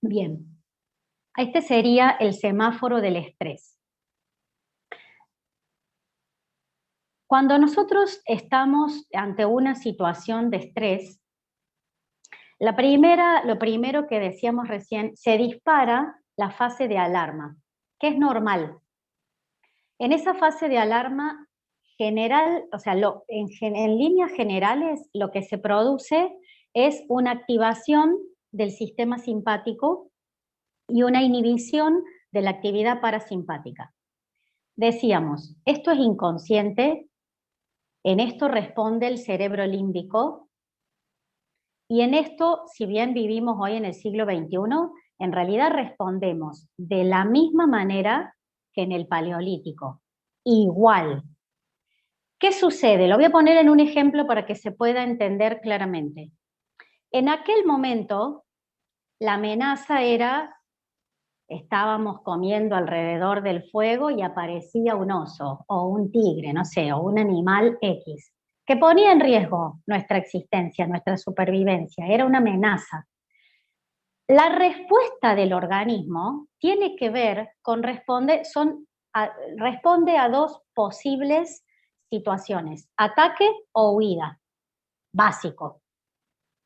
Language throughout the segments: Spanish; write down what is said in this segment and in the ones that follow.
Bien, este sería el semáforo del estrés. Cuando nosotros estamos ante una situación de estrés, lo primero que decíamos recién, se dispara la fase de alarma, que es normal. En esa fase de alarma general, o sea, en líneas generales, lo que se produce es una activación del sistema simpático y una inhibición de la actividad parasimpática. Decíamos, esto es inconsciente, en esto responde el cerebro límbico, y en esto, si bien vivimos hoy en el siglo XXI, en realidad respondemos de la misma manera que en el Paleolítico, igual. ¿Qué sucede? Lo voy a poner en un ejemplo para que se pueda entender claramente. En aquel momento, la amenaza era, estábamos comiendo alrededor del fuego y aparecía un oso o un tigre, no sé, o un animal X, que ponía en riesgo nuestra existencia, nuestra supervivencia, era una amenaza. La respuesta del organismo tiene que ver con responde a dos posibles situaciones, ataque o huida, básico,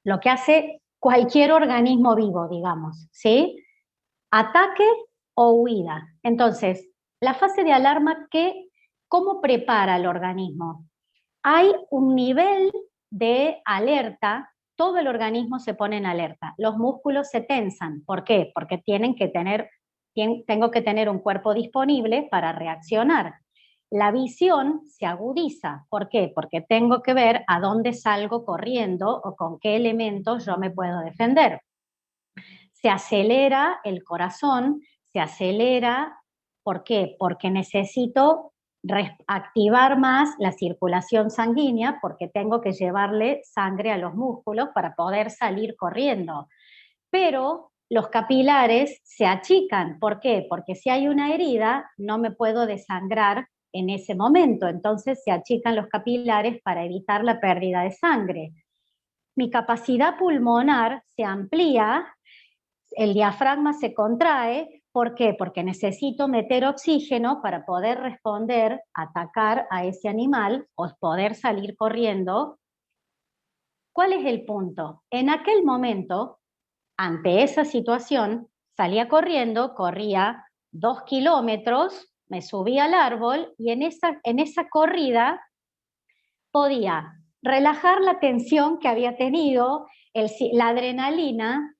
lo que hace cualquier organismo vivo, digamos, ¿sí? Ataque o huida. Entonces, la fase de alarma, ¿cómo prepara el organismo? Hay un nivel de alerta, todo el organismo se pone en alerta, los músculos se tensan. ¿Por qué? Porque tengo que tener un cuerpo disponible para reaccionar. La visión se agudiza. ¿Por qué? Porque tengo que ver a dónde salgo corriendo o con qué elementos yo me puedo defender. Se acelera el corazón, se acelera, ¿por qué? Porque necesito activar más la circulación sanguínea, porque tengo que llevarle sangre a los músculos para poder salir corriendo. Pero los capilares se achican, ¿por qué? Porque si hay una herida, no me puedo desangrar en ese momento, entonces se achican los capilares para evitar la pérdida de sangre. Mi capacidad pulmonar se amplía, el diafragma se contrae. ¿Por qué? Porque necesito meter oxígeno para poder responder, atacar a ese animal o poder salir corriendo. ¿Cuál es el punto? En aquel momento, ante esa situación, salía corriendo, corría 2 kilómetros, me subí al árbol y en esa corrida podía relajar la tensión que había tenido, la adrenalina,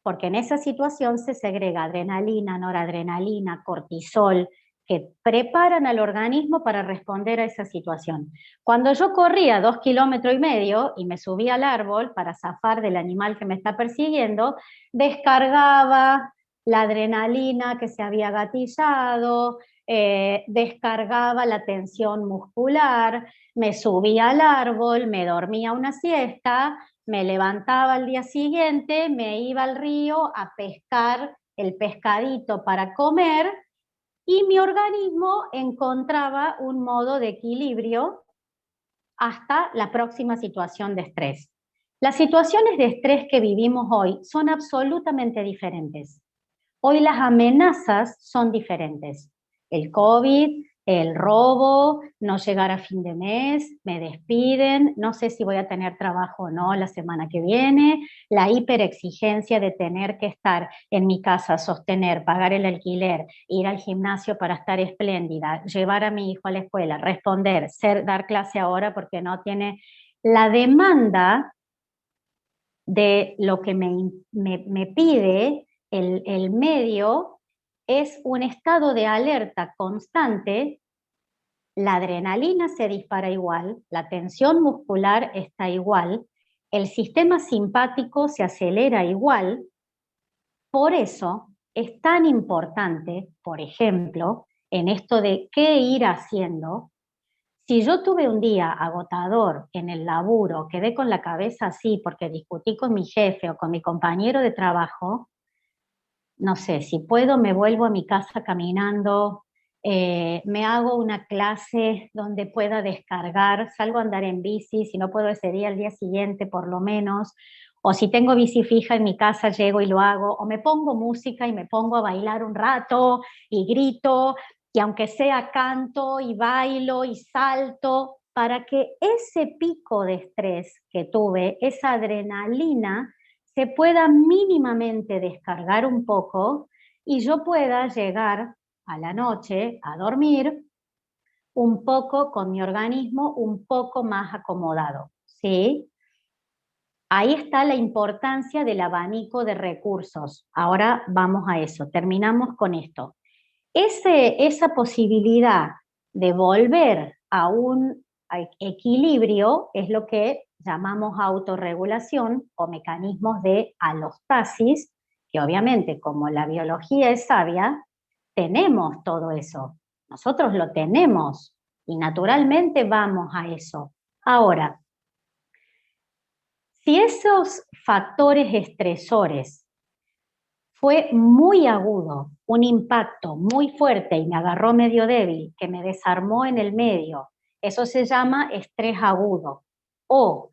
porque en esa situación se segrega adrenalina, noradrenalina, cortisol, que preparan al organismo para responder a esa situación. Cuando yo corría 2,5 kilómetros y me subí al árbol para zafar del animal que me está persiguiendo, descargaba la adrenalina que se había gatillado, descargaba la tensión muscular, me subía al árbol, me dormía una siesta, me levantaba al día siguiente, me iba al río a pescar el pescadito para comer y mi organismo encontraba un modo de equilibrio hasta la próxima situación de estrés. Las situaciones de estrés que vivimos hoy son absolutamente diferentes. Hoy las amenazas son diferentes. El COVID, el robo, no llegar a fin de mes, me despiden, no sé si voy a tener trabajo o no la semana que viene, la hiperexigencia de tener que estar en mi casa, sostener, pagar el alquiler, ir al gimnasio para estar espléndida, llevar a mi hijo a la escuela, responder, dar clase ahora porque no tiene la demanda de lo que me pide el medio es un estado de alerta constante, la adrenalina se dispara igual, la tensión muscular está igual, el sistema simpático se acelera igual. Por eso es tan importante, por ejemplo, en esto de qué ir haciendo. Si yo tuve un día agotador en el laburo, quedé con la cabeza así porque discutí con mi jefe o con mi compañero de trabajo, no sé, si puedo me vuelvo a mi casa caminando, me hago una clase donde pueda descargar, salgo a andar en bici, si no puedo ese día, al día siguiente por lo menos, O si tengo bici fija en mi casa, llego y lo hago, o me pongo música y me pongo a bailar un rato y grito, y aunque sea canto y bailo y salto, para que ese pico de estrés que tuve, esa adrenalina, se pueda mínimamente descargar un poco y yo pueda llegar a la noche a dormir un poco con mi organismo un poco más acomodado, ¿sí? Ahí está la importancia del abanico de recursos. Ahora vamos a eso, terminamos con esto. Esa posibilidad de volver a un equilibrio es lo que llamamos autorregulación o mecanismos de alostasis, que obviamente como la biología es sabia, tenemos todo eso. Nosotros lo tenemos y naturalmente vamos a eso. Ahora, si esos factores estresores fue muy agudo, un impacto muy fuerte y me agarró medio débil, que me desarmó en el medio, eso se llama estrés agudo. O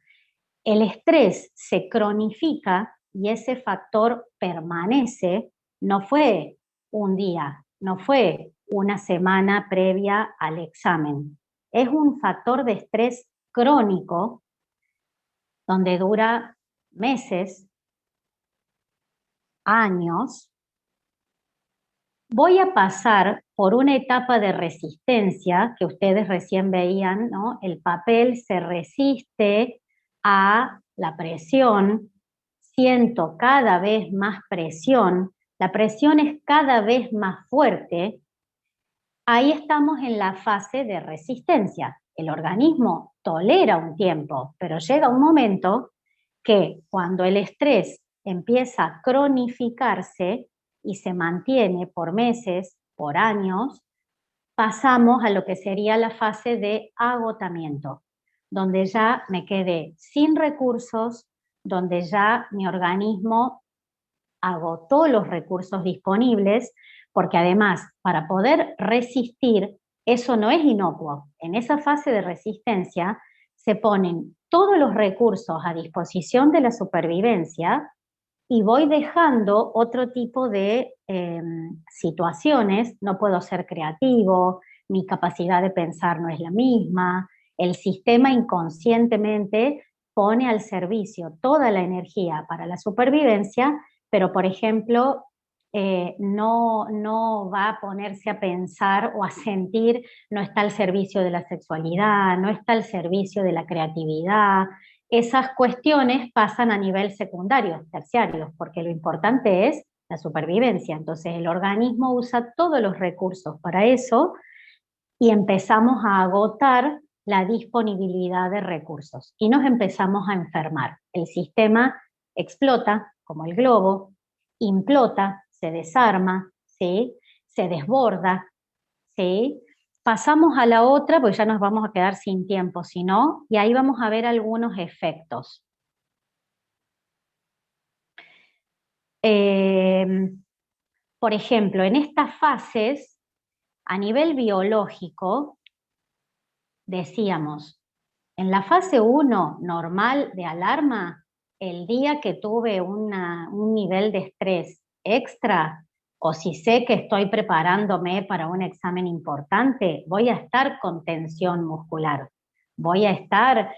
el estrés se cronifica y ese factor permanece, no fue un día, no fue una semana previa al examen. Es un factor de estrés crónico donde dura meses, años. Voy a pasar por una etapa de resistencia que ustedes recién veían, ¿no? El papel se resiste a la presión, siento cada vez más presión, la presión es cada vez más fuerte. Ahí estamos en la fase de resistencia. El organismo tolera un tiempo, pero llega un momento que cuando el estrés empieza a cronificarse y se mantiene por meses, por años, pasamos a lo que sería la fase de agotamiento, donde ya me quedé sin recursos, donde ya mi organismo agotó los recursos disponibles, porque además, para poder resistir, eso no es inocuo. En esa fase de resistencia se ponen todos los recursos a disposición de la supervivencia y voy dejando otro tipo de situaciones. No puedo ser creativo, mi capacidad de pensar no es la misma, el sistema inconscientemente pone al servicio toda la energía para la supervivencia, pero por ejemplo, no va a ponerse a pensar o a sentir, no está al servicio de la sexualidad, no está al servicio de la creatividad. Esas cuestiones pasan a nivel secundario, terciario, porque lo importante es la supervivencia. Entonces el organismo usa todos los recursos para eso y empezamos a agotar la disponibilidad de recursos y nos empezamos a enfermar. El sistema explota como el globo, implota, se desarma, ¿sí? Se desborda, ¿sí? Pasamos a la otra, pues ya nos vamos a quedar sin tiempo, si no, y ahí vamos a ver algunos efectos. Eh, por ejemplo, en estas fases, a nivel biológico, decíamos, en la fase 1 normal de alarma, el día que tuve un nivel de estrés extra, o si sé que estoy preparándome para un examen importante, voy a estar con tensión muscular, voy a estar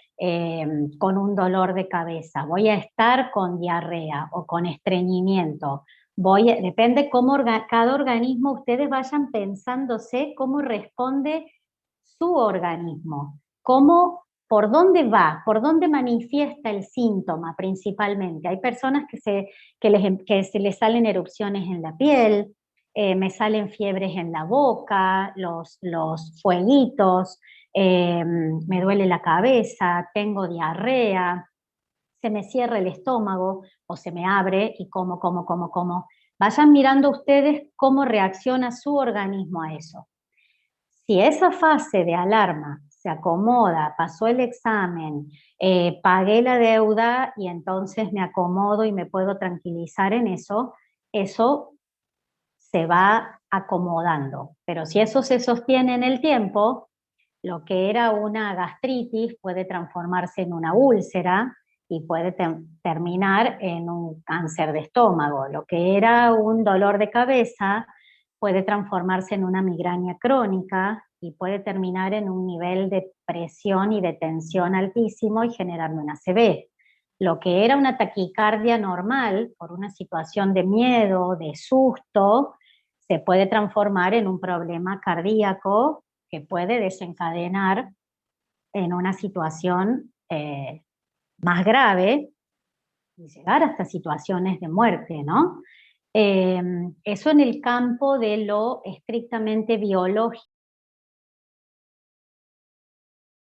con un dolor de cabeza, voy a estar con diarrea o con estreñimiento. Depende cómo cada organismo, ustedes vayan pensándose cómo responde su organismo, cómo, por dónde va, por dónde manifiesta el síntoma principalmente. Hay personas que se les salen erupciones en la piel, me salen fiebres en la boca, los fueguitos, me duele la cabeza, tengo diarrea, se me cierra el estómago o se me abre y como. Vayan mirando ustedes cómo reacciona su organismo a eso. Si esa fase de alarma se acomoda, pasó el examen, pagué la deuda y entonces me acomodo y me puedo tranquilizar en eso, eso se va acomodando. Pero si eso se sostiene en el tiempo, lo que era una gastritis puede transformarse en una úlcera y puede terminar en un cáncer de estómago. Lo que era un dolor de cabeza puede transformarse en una migraña crónica y puede terminar en un nivel de presión y de tensión altísimo y generarme una ACV. Lo que era una taquicardia normal por una situación de miedo, de susto, se puede transformar en un problema cardíaco que puede desencadenar en una situación más grave y llegar hasta situaciones de muerte, ¿no? Eso en el campo de lo estrictamente biológico.